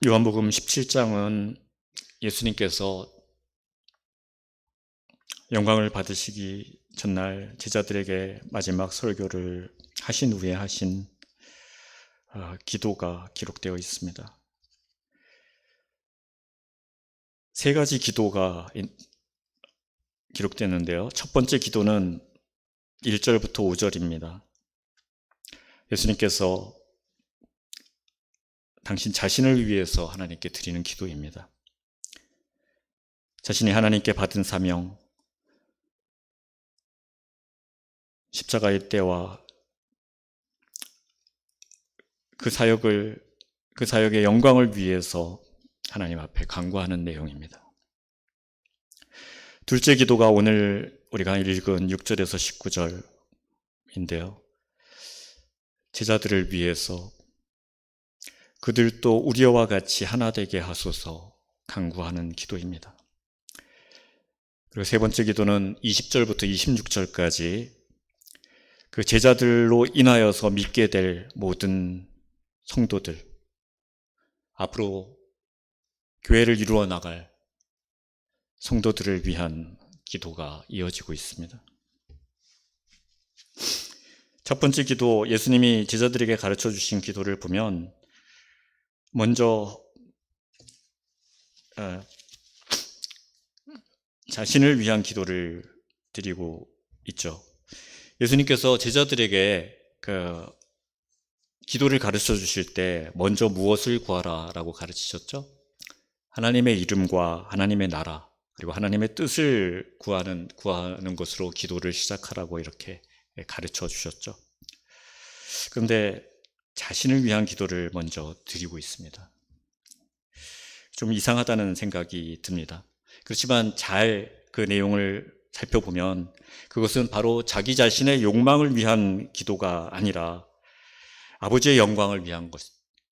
요한복음 17장은 예수님께서 영광을 받으시기 전날 제자들에게 마지막 설교를 하신 후에 하신 기도가 기록되어 있습니다. 세 가지 기도가 기록되는데요. 첫 번째 기도는 1절부터 5절입니다. 예수님께서 당신 자신을 위해서 하나님께 드리는 기도입니다. 자신이 하나님께 받은 사명, 십자가의 때와 그 사역의 영광을 위해서 하나님 앞에 간구하는 내용입니다. 둘째 기도가 오늘 우리가 읽은 6절에서 19절인데요. 제자들을 위해서 그들도 우리와 같이 하나 되게 하소서 간구하는 기도입니다. 그리고 세 번째 기도는 20절부터 26절까지 그 제자들로 인하여서 믿게 될 모든 성도들, 앞으로 교회를 이루어 나갈 성도들을 위한 기도가 이어지고 있습니다. 첫 번째 기도, 예수님이 제자들에게 가르쳐 주신 기도를 보면 먼저 자신을 위한 기도를 드리고 있죠. 예수님께서 제자들에게 기도를 가르쳐 주실 때 먼저 무엇을 구하라라고 가르치셨죠? 하나님의 이름과 하나님의 나라 그리고 하나님의 뜻을 구하는 것으로 기도를 시작하라고 이렇게 가르쳐 주셨죠. 그런데 자신을 위한 기도를 먼저 드리고 있습니다. 좀 이상하다는 생각이 듭니다. 그렇지만 잘 그 내용을 살펴보면 그것은 바로 자기 자신의 욕망을 위한 기도가 아니라 아버지의 영광을 위한 것,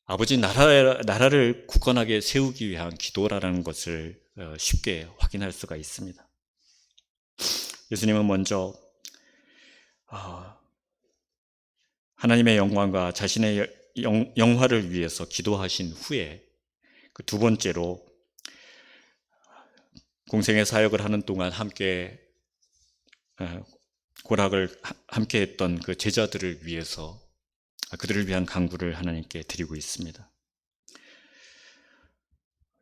아버지 나라를 굳건하게 세우기 위한 기도라는 것을 쉽게 확인할 수가 있습니다. 예수님은 먼저 하나님의 영광과 자신의 영화를 위해서 기도하신 후에 그 두 번째로 공생의 사역을 하는 동안 함께 고락을 함께 했던 그 제자들을 위해서 그들을 위한 간구를 하나님께 드리고 있습니다.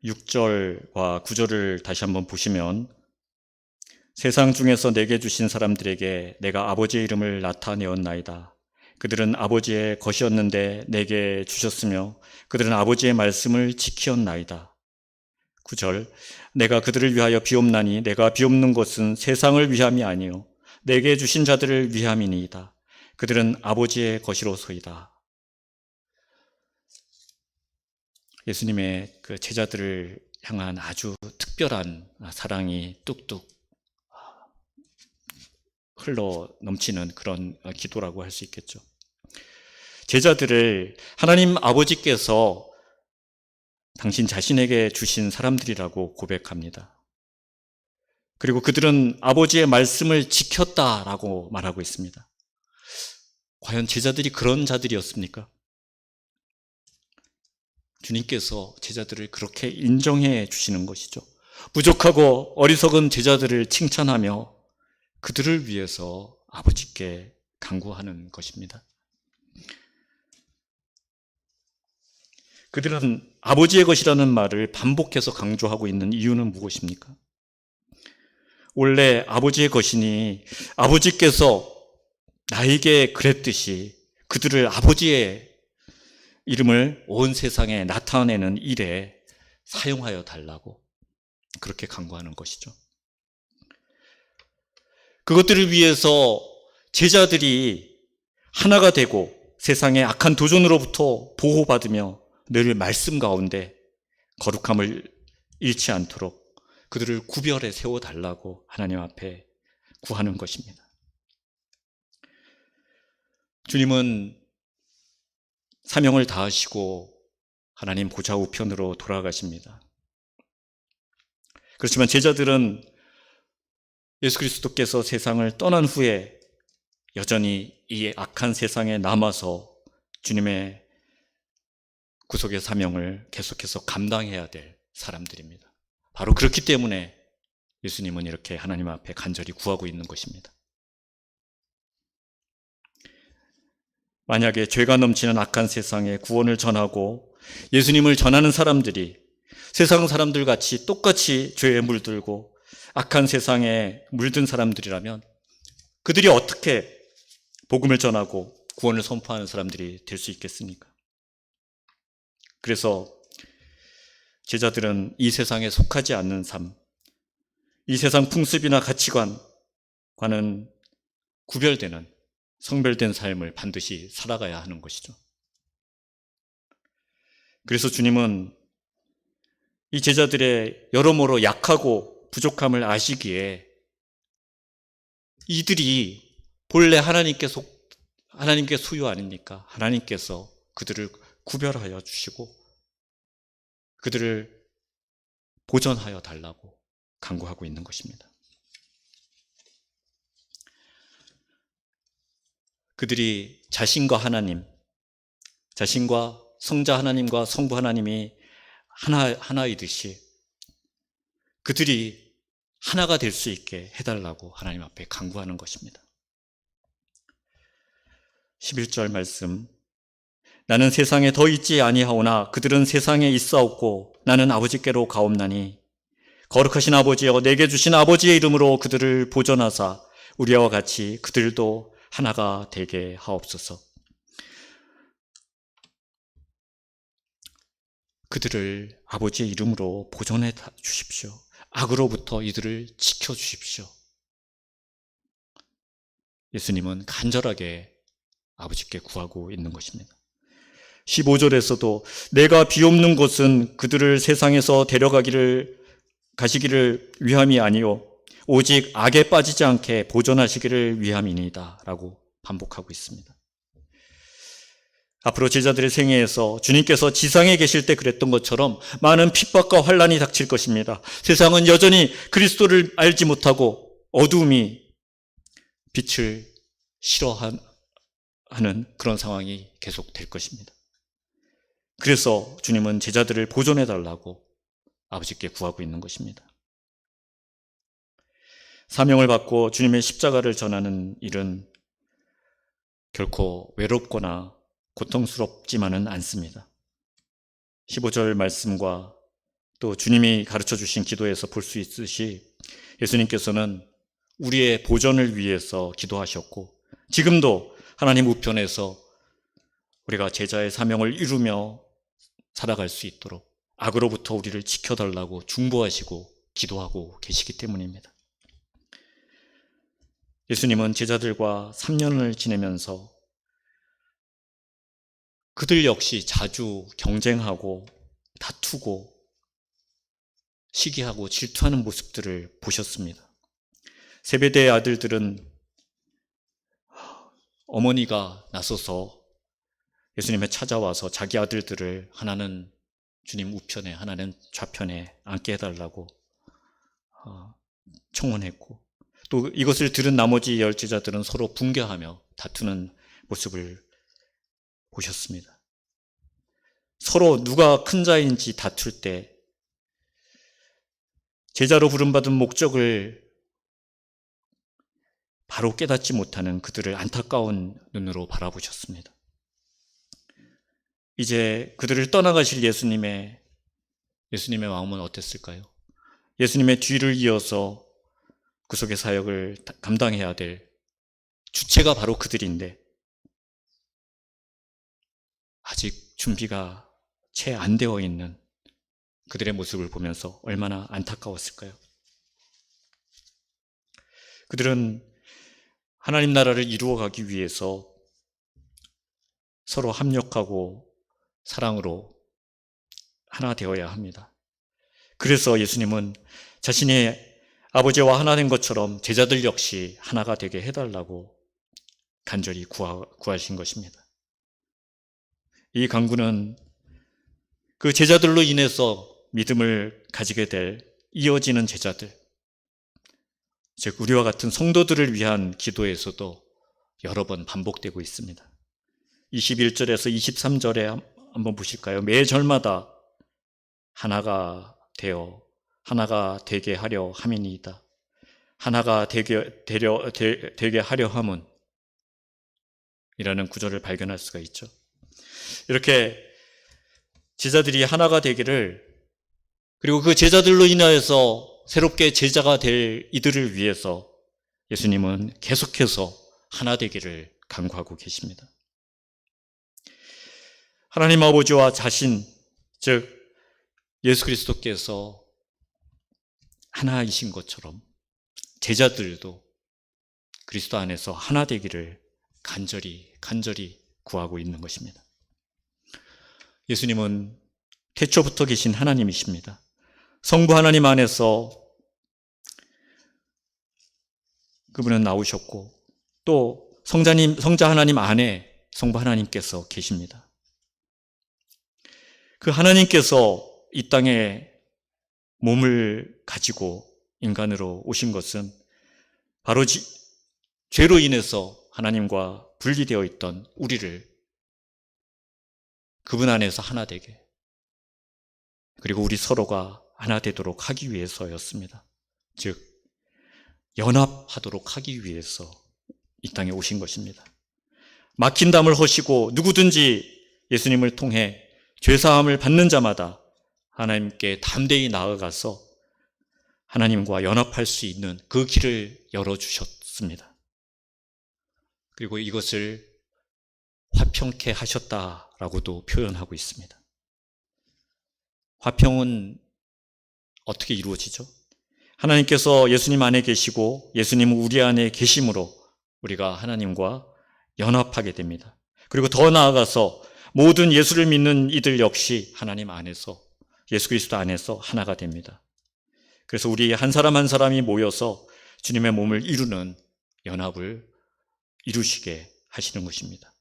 6절과 9절을 다시 한번 보시면 세상 중에서 내게 주신 사람들에게 내가 아버지의 이름을 나타내었나이다. 그들은 아버지의 것이었는데 내게 주셨으며 그들은 아버지의 말씀을 지키었나이다. 9절 내가 그들을 위하여 비옵나니 내가 비옵는 것은 세상을 위함이 아니요 내게 주신 자들을 위함이니이다. 그들은 아버지의 것이로소이다. 예수님의 그 제자들을 향한 아주 특별한 사랑이 뚝뚝 흘러 넘치는 그런 기도라고 할 수 있겠죠. 제자들을 하나님 아버지께서 당신 자신에게 주신 사람들이라고 고백합니다. 그리고 그들은 아버지의 말씀을 지켰다라고 말하고 있습니다. 과연 제자들이 그런 자들이었습니까? 주님께서 제자들을 그렇게 인정해 주시는 것이죠. 부족하고 어리석은 제자들을 칭찬하며 그들을 위해서 아버지께 간구하는 것입니다. 그들은 아버지의 것이라는 말을 반복해서 강조하고 있는 이유는 무엇입니까? 원래 아버지의 것이니 아버지께서 나에게 그랬듯이 그들을 아버지의 이름을 온 세상에 나타내는 일에 사용하여 달라고 그렇게 간구하는 것이죠. 그것들을 위해서 제자들이 하나가 되고 세상의 악한 도전으로부터 보호받으며 늘 말씀 가운데 거룩함을 잃지 않도록 그들을 구별해 세워달라고 하나님 앞에 구하는 것입니다. 주님은 사명을 다하시고 하나님 보좌 우편으로 돌아가십니다. 그렇지만 제자들은 예수 그리스도께서 세상을 떠난 후에 여전히 이 악한 세상에 남아서 주님의 구속의 사명을 계속해서 감당해야 될 사람들입니다. 바로 그렇기 때문에 예수님은 이렇게 하나님 앞에 간절히 구하고 있는 것입니다. 만약에 죄가 넘치는 악한 세상에 구원을 전하고 예수님을 전하는 사람들이 세상 사람들 같이 똑같이 죄에 물들고 악한 세상에 물든 사람들이라면 그들이 어떻게 복음을 전하고 구원을 선포하는 사람들이 될 수 있겠습니까? 그래서 제자들은 이 세상에 속하지 않는 삶, 이 세상 풍습이나 가치관과는 구별되는 성별된 삶을 반드시 살아가야 하는 것이죠. 그래서 주님은 이 제자들의 여러모로 약하고 부족함을 아시기에 이들이 본래 하나님께 소유 아닙니까? 하나님께서 그들을 구별하여 주시고 그들을 보전하여 달라고 간구하고 있는 것입니다. 그들이 자신과 하나님, 자신과 성자 하나님과 성부 하나님이 하나이듯이 그들이 하나가 될 수 있게 해달라고 하나님 앞에 간구하는 것입니다. 11절 말씀, 나는 세상에 더 있지 아니하오나 그들은 세상에 있사옵고 나는 아버지께로 가옵나니 거룩하신 아버지여 내게 주신 아버지의 이름으로 그들을 보존하사 우리와 같이 그들도 하나가 되게 하옵소서. 그들을 아버지의 이름으로 보존해 주십시오. 악으로부터 이들을 지켜주십시오. 예수님은 간절하게 아버지께 구하고 있는 것입니다. 15절에서도 내가 비옵는 곳은 그들을 세상에서 가시기를 위함이 아니요 오직 악에 빠지지 않게 보존하시기를 위함이니이다 라고 반복하고 있습니다. 앞으로 제자들의 생애에서 주님께서 지상에 계실 때 그랬던 것처럼 많은 핍박과 환난이 닥칠 것입니다. 세상은 여전히 그리스도를 알지 못하고 어두움이 빛을 싫어하는 그런 상황이 계속될 것입니다. 그래서 주님은 제자들을 보존해달라고 아버지께 구하고 있는 것입니다. 사명을 받고 주님의 십자가를 전하는 일은 결코 외롭거나 고통스럽지만은 않습니다. 15절 말씀과 또 주님이 가르쳐 주신 기도에서 볼 수 있듯이 예수님께서는 우리의 보전을 위해서 기도하셨고 지금도 하나님 우편에서 우리가 제자의 사명을 이루며 살아갈 수 있도록 악으로부터 우리를 지켜달라고 중보하시고 기도하고 계시기 때문입니다. 예수님은 제자들과 3년을 지내면서 그들 역시 자주 경쟁하고 다투고 시기하고 질투하는 모습들을 보셨습니다. 세베대의 아들들은 어머니가 나서서 예수님에 찾아와서 자기 아들들을 하나는 주님 우편에 하나는 좌편에 앉게 해달라고 청원했고 또 이것을 들은 나머지 열제자들은 서로 분개하며 다투는 모습을 보셨습니다. 서로 누가 큰 자인지 다툴 때 제자로 부름받은 목적을 바로 깨닫지 못하는 그들을 안타까운 눈으로 바라보셨습니다. 이제 그들을 떠나가실 예수님의 마음은 어땠을까요? 예수님의 뒤를 이어서 구속의 사역을 감당해야 될 주체가 바로 그들인데 아직 준비가 채 안 되어 있는 그들의 모습을 보면서 얼마나 안타까웠을까요? 그들은 하나님 나라를 이루어가기 위해서 서로 합력하고 사랑으로 하나 되어야 합니다. 그래서 예수님은 자신의 아버지와 하나 된 것처럼 제자들 역시 하나가 되게 해달라고 간절히 구하신 것입니다. 이 간구는 그 제자들로 인해서 믿음을 가지게 될 이어지는 제자들, 즉 우리와 같은 성도들을 위한 기도에서도 여러 번 반복되고 있습니다. 21절에서 23절에 한번 보실까요? 매 절마다 하나가 되게 하려 함이니이다. 하나가 되게 하려 함은 이라는 구절을 발견할 수가 있죠. 이렇게 제자들이 하나가 되기를, 그리고 그 제자들로 인하여서 새롭게 제자가 될 이들을 위해서 예수님은 계속해서 하나 되기를 간구하고 계십니다. 하나님 아버지와 자신, 즉 예수 그리스도께서 하나이신 것처럼 제자들도 그리스도 안에서 하나 되기를 간절히 구하고 있는 것입니다. 예수님은 태초부터 계신 하나님이십니다. 성부 하나님 안에서 그분은 나오셨고, 또 성자 하나님 안에 성부 하나님께서 계십니다. 그 하나님께서 이 땅에 몸을 가지고 인간으로 오신 것은 바로 죄로 인해서 하나님과 분리되어 있던 우리를 그분 안에서 하나 되게, 그리고 우리 서로가 하나 되도록 하기 위해서였습니다. 즉 연합하도록 하기 위해서 이 땅에 오신 것입니다. 막힌 담을 허시고 누구든지 예수님을 통해 죄사함을 받는 자마다 하나님께 담대히 나아가서 하나님과 연합할 수 있는 그 길을 열어주셨습니다. 그리고 이것을 화평케 하셨다라고도 표현하고 있습니다. 화평은 어떻게 이루어지죠? 하나님께서 예수님 안에 계시고 예수님은 우리 안에 계심으로 우리가 하나님과 연합하게 됩니다. 그리고 더 나아가서 모든 예수를 믿는 이들 역시 하나님 안에서, 예수 그리스도 안에서 하나가 됩니다. 그래서 우리 한 사람 한 사람이 모여서 주님의 몸을 이루는 연합을 이루시게 하시는 것입니다.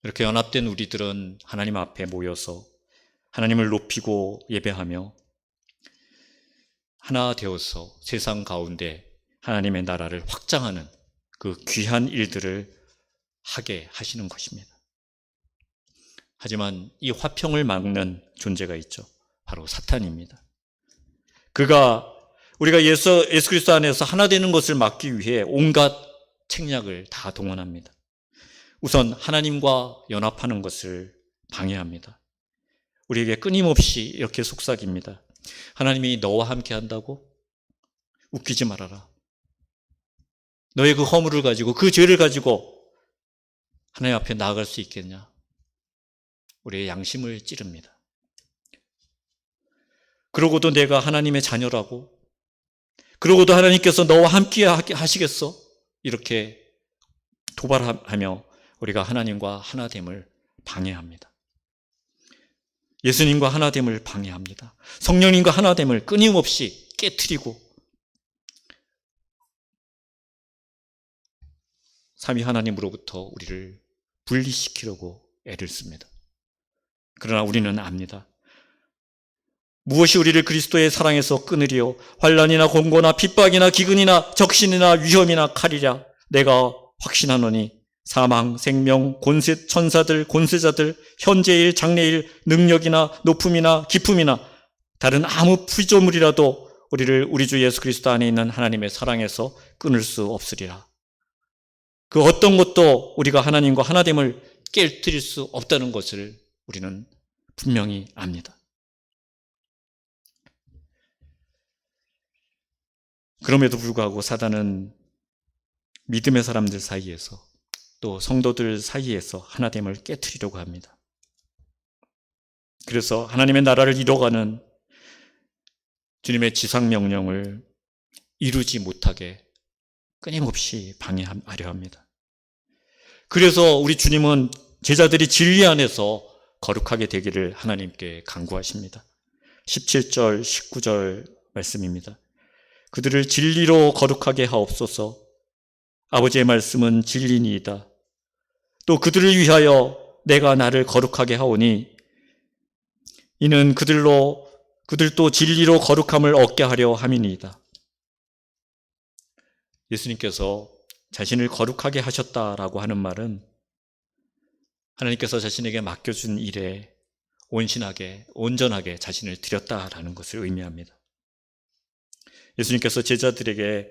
이렇게 연합된 우리들은 하나님 앞에 모여서 하나님을 높이고 예배하며 하나 되어서 세상 가운데 하나님의 나라를 확장하는 그 귀한 일들을 하게 하시는 것입니다. 하지만 이 화평을 막는 존재가 있죠. 바로 사탄입니다. 그가 우리가 예수 그리스도 안에서 하나 되는 것을 막기 위해 온갖 책략을 다 동원합니다. 우선 하나님과 연합하는 것을 방해합니다. 우리에게 끊임없이 이렇게 속삭입니다. 하나님이 너와 함께 한다고? 웃기지 말아라. 너의 그 허물을 가지고, 그 죄를 가지고 하나님 앞에 나아갈 수 있겠냐? 우리의 양심을 찌릅니다. 그러고도 내가 하나님의 자녀라고? 그러고도 하나님께서 너와 함께 하시겠어? 이렇게 도발하며 우리가 하나님과 하나됨을 방해합니다. 예수님과 하나됨을 방해합니다. 성령님과 하나됨을 끊임없이 깨트리고 삼위 하나님으로부터 우리를 분리시키려고 애를 씁니다. 그러나 우리는 압니다. 무엇이 우리를 그리스도의 사랑에서 끊으리요? 환난이나 공고나 핍박이나 기근이나 적신이나 위험이나 칼이랴. 내가 확신하노니 사망, 생명, 권세, 천사들, 권세자들, 현재일, 장래일, 능력이나 높음이나 기품이나 다른 아무 피조물이라도 우리를 우리 주 예수 그리스도 안에 있는 하나님의 사랑에서 끊을 수 없으리라. 그 어떤 것도 우리가 하나님과 하나됨을 깨뜨릴 수 없다는 것을 우리는 분명히 압니다. 그럼에도 불구하고 사단은 믿음의 사람들 사이에서 또 성도들 사이에서 하나됨을 깨트리려고 합니다. 그래서 하나님의 나라를 이뤄가는 주님의 지상명령을 이루지 못하게 끊임없이 방해하려 합니다. 그래서 우리 주님은 제자들이 진리 안에서 거룩하게 되기를 하나님께 간구하십니다. 17절, 19절 말씀입니다. 그들을 진리로 거룩하게 하옵소서. 아버지의 말씀은 진리니이다. 또 그들을 위하여 내가 나를 거룩하게 하오니 이는 그들도 진리로 거룩함을 얻게 하려 함이니이다. 예수님께서 자신을 거룩하게 하셨다라고 하는 말은 하나님께서 자신에게 맡겨준 일에 온신하게, 온전하게 자신을 드렸다라는 것을 의미합니다. 예수님께서 제자들에게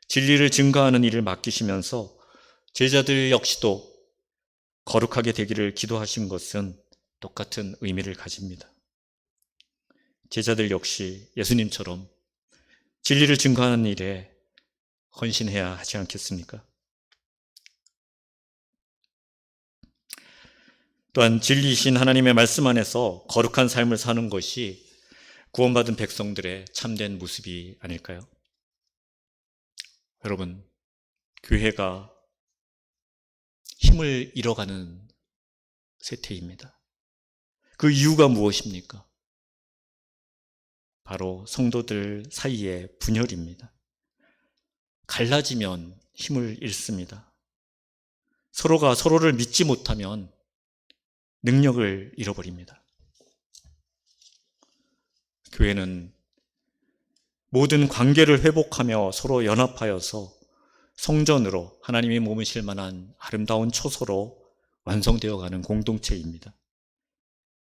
진리를 증거하는 일을 맡기시면서 제자들 역시도 거룩하게 되기를 기도하신 것은 똑같은 의미를 가집니다. 제자들 역시 예수님처럼 진리를 증거하는 일에 헌신해야 하지 않겠습니까? 또한 진리이신 하나님의 말씀 안에서 거룩한 삶을 사는 것이 구원받은 백성들의 참된 모습이 아닐까요? 여러분, 교회가 힘을 잃어가는 세태입니다. 그 이유가 무엇입니까? 바로 성도들 사이의 분열입니다. 갈라지면 힘을 잃습니다. 서로가 서로를 믿지 못하면 능력을 잃어버립니다. 교회는 모든 관계를 회복하며 서로 연합하여서 성전으로 하나님이 머무실 만한 아름다운 초소로 완성되어가는 공동체입니다.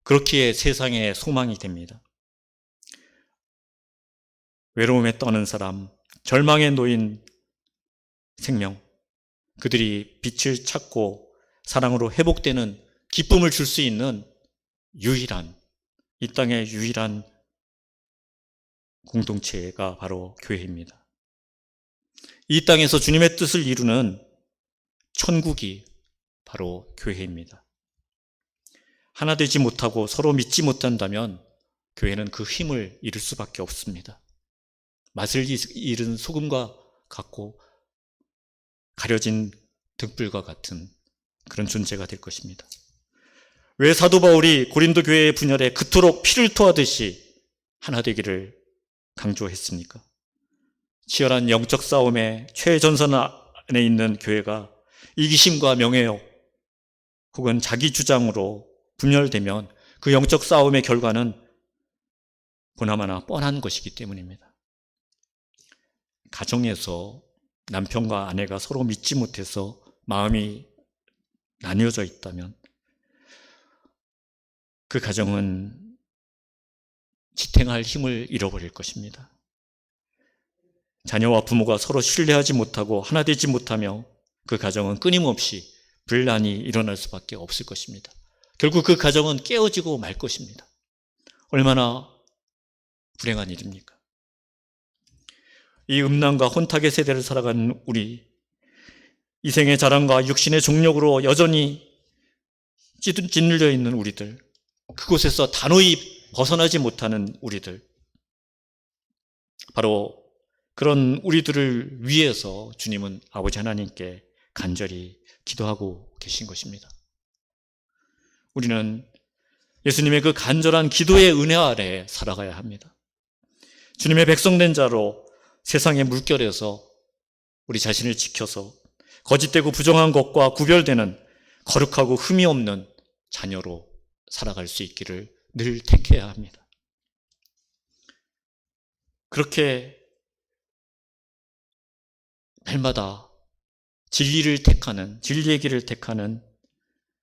그렇기에 세상에 소망이 됩니다. 외로움에 떠는 사람, 절망에 놓인 생명, 그들이 빛을 찾고 사랑으로 회복되는 기쁨을 줄 수 있는 유일한, 이 땅의 유일한 공동체가 바로 교회입니다. 이 땅에서 주님의 뜻을 이루는 천국이 바로 교회입니다. 하나 되지 못하고 서로 믿지 못한다면 교회는 그 힘을 잃을 수밖에 없습니다. 맛을 잃은 소금과 같고 가려진 등불과 같은 그런 존재가 될 것입니다. 왜 사도 바울이 고린도 교회의 분열에 그토록 피를 토하듯이 하나 되기를 강조했습니까? 치열한 영적 싸움의 최전선 안에 있는 교회가 이기심과 명예욕 혹은 자기 주장으로 분열되면 그 영적 싸움의 결과는 보나마나 뻔한 것이기 때문입니다. 가정에서 남편과 아내가 서로 믿지 못해서 마음이 나뉘어져 있다면 그 가정은 지탱할 힘을 잃어버릴 것입니다. 자녀와 부모가 서로 신뢰하지 못하고 하나 되지 못하며 그 가정은 끊임없이 분란이 일어날 수밖에 없을 것입니다. 결국 그 가정은 깨어지고 말 것입니다. 얼마나 불행한 일입니까? 이 음란과 혼탁의 세대를 살아가는 우리, 이생의 자랑과 육신의 종력으로 여전히 찌들려 있는 우리들, 그곳에서 단호히 벗어나지 못하는 우리들, 바로 그런 우리들을 위해서 주님은 아버지 하나님께 간절히 기도하고 계신 것입니다. 우리는 예수님의 그 간절한 기도의 은혜 아래 살아가야 합니다. 주님의 백성된 자로 세상의 물결에서 우리 자신을 지켜서 거짓되고 부정한 것과 구별되는 거룩하고 흠이 없는 자녀로 살아갈 수 있기를 늘 택해야 합니다. 그렇게 날마다 진리를 택하는, 진리의 길을 택하는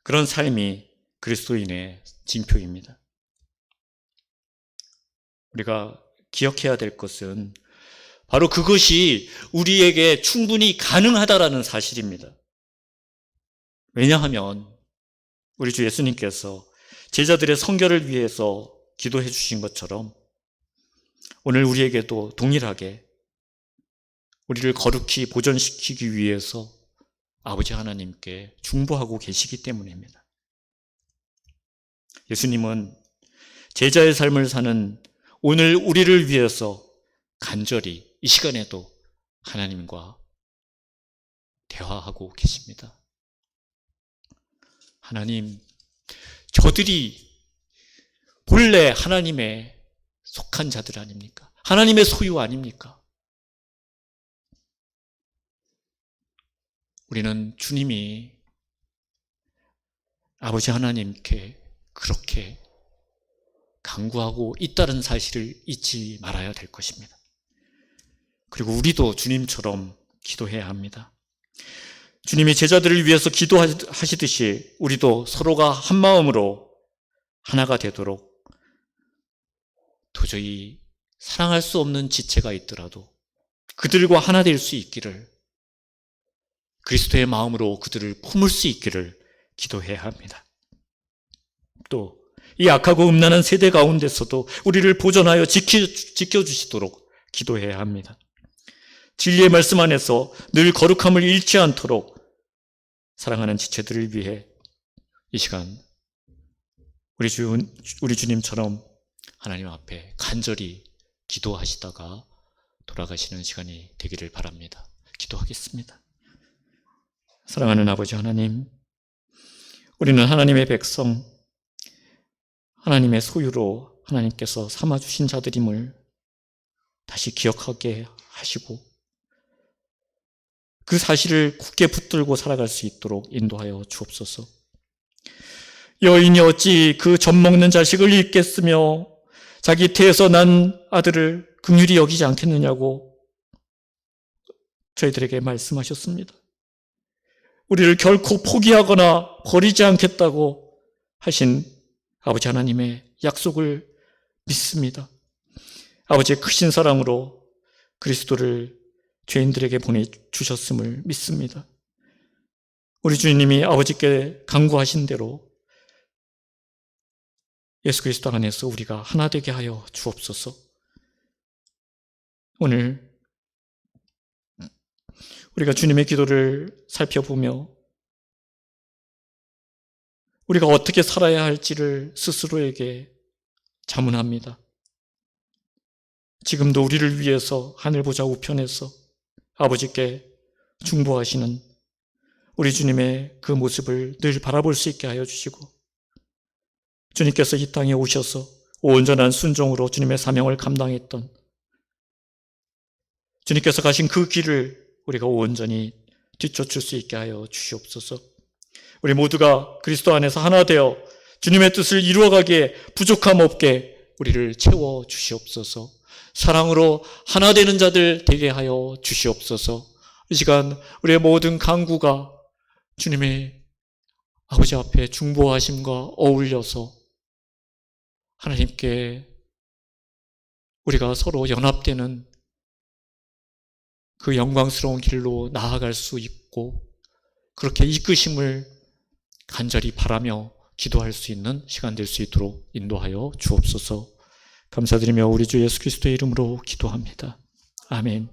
그런 삶이 그리스도인의 징표입니다. 우리가 기억해야 될 것은 바로 그것이 우리에게 충분히 가능하다라는 사실입니다. 왜냐하면 우리 주 예수님께서 제자들의 성결을 위해서 기도해 주신 것처럼 오늘 우리에게도 동일하게 우리를 거룩히 보존시키기 위해서 아버지 하나님께 중보하고 계시기 때문입니다. 예수님은 제자의 삶을 사는 오늘 우리를 위해서 간절히 이 시간에도 하나님과 대화하고 계십니다. 하나님, 저들이 본래 하나님의 속한 자들 아닙니까? 하나님의 소유 아닙니까? 우리는 주님이 아버지 하나님께 그렇게 간구하고 있다는 사실을 잊지 말아야 될 것입니다. 그리고 우리도 주님처럼 기도해야 합니다. 주님이 제자들을 위해서 기도하시듯이 우리도 서로가 한 마음으로 하나가 되도록 도저히 사랑할 수 없는 지체가 있더라도 그들과 하나 될 수 있기를, 그리스도의 마음으로 그들을 품을 수 있기를 기도해야 합니다. 또 이 악하고 음란한 세대 가운데서도 우리를 보존하여 지켜주시도록 기도해야 합니다. 진리의 말씀 안에서 늘 거룩함을 잃지 않도록 사랑하는 지체들을 위해 이 시간 우리 주님처럼 하나님 앞에 간절히 기도하시다가 돌아가시는 시간이 되기를 바랍니다. 기도하겠습니다. 사랑하는 아버지 하나님, 우리는 하나님의 백성, 하나님의 소유로 하나님께서 삼아주신 자들임을 다시 기억하게 하시고 그 사실을 굳게 붙들고 살아갈 수 있도록 인도하여 주옵소서. 여인이 어찌 그 젖 먹는 자식을 잊겠으며 자기 태에서 난 아들을 긍휼히 여기지 않겠느냐고 저희들에게 말씀하셨습니다. 우리를 결코 포기하거나 버리지 않겠다고 하신 아버지 하나님의 약속을 믿습니다. 아버지의 크신 사랑으로 그리스도를 죄인들에게 보내주셨음을 믿습니다. 우리 주님이 아버지께 간구하신 대로 예수 그리스도 안에서 우리가 하나 되게 하여 주옵소서. 오늘 우리가 주님의 기도를 살펴보며 우리가 어떻게 살아야 할지를 스스로에게 자문합니다. 지금도 우리를 위해서 하늘 보좌 우편에서 아버지께 중보하시는 우리 주님의 그 모습을 늘 바라볼 수 있게 하여 주시고, 주님께서 이 땅에 오셔서 온전한 순종으로 주님의 사명을 감당했던 주님께서 가신 그 길을 우리가 온전히 뒤쫓을 수 있게 하여 주시옵소서. 우리 모두가 그리스도 안에서 하나 되어 주님의 뜻을 이루어가기에 부족함 없게 우리를 채워 주시옵소서. 사랑으로 하나 되는 자들 되게 하여 주시옵소서. 이 시간 우리의 모든 간구가 주님의 아버지 앞에 중보하심과 어울려서 하나님께 우리가 서로 연합되는 그 영광스러운 길로 나아갈 수 있고 그렇게 이끄심을 간절히 바라며 기도할 수 있는 시간 될 수 있도록 인도하여 주옵소서. 감사드리며 우리 주 예수 그리스도의 이름으로 기도합니다. 아멘.